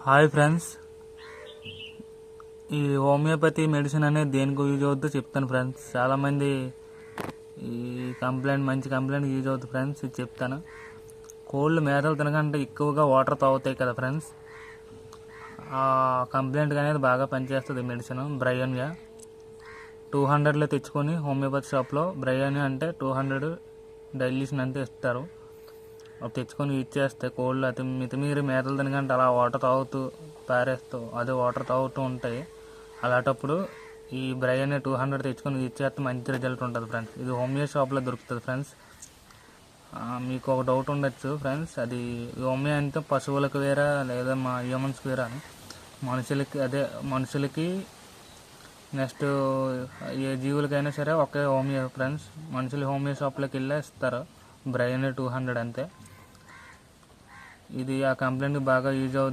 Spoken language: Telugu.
హాయ్ ఫ్రెండ్స్, ఈ హోమియోపతి మెడిసిన్ అనేది దేనికి యూజ్ అవుతుందో చెప్తాను ఫ్రెండ్స్. చాలామంది ఈ మంచి కంప్లైంట్ యూజ్ అవుతుంది ఫ్రెండ్స్. ఇది చెప్తాను. కోళ్ళు మేతలు తినకంటే ఎక్కువగా వాటర్ తాగుతాయి కదా ఫ్రెండ్స్. ఆ కంప్లైంట్ అనేది బాగా పనిచేస్తుంది మెడిసిన్. బ్రయోనియా 200లో తెచ్చుకొని హోమియోపతి షాప్లో బ్రయోనియా అంటే 200 డైల్యూషన్ అంతే ఇస్తారు. అవి తెచ్చుకొని యూజ్ చేస్తే కోళ్ళు అతి మితిమీరి మేతలు తినకంటే అలా వాటర్ తాగుతూ పారేస్తూ అదే వాటర్ తాగుతూ ఉంటాయి. అలాంటప్పుడు ఈ బ్రయోనియా 200 తెచ్చుకొని యూజ్ చేస్తే మంచి రిజల్ట్ ఉంటుంది ఫ్రెండ్స్. ఇది హోమియో షాప్లో దొరుకుతుంది ఫ్రెండ్స్. మీకు ఒక డౌట్ ఉండొచ్చు ఫ్రెండ్స్, అది హోమియో అంటే పశువులకు వేరా లేదా మా హ్యూమన్స్కి వేరా అని. మనుషులకి నెక్స్ట్ ఏ జీవులకైనా సరే ఒకే హోమియో ఫ్రెండ్స్. మనుషులు హోమియో షాప్లోకి వెళ్ళే ఇస్తారు బ్రయోనియా 200 అంతే. ఇది ఆ కంప్లైంట్కి బాగా యూజ్ అవుతుంది.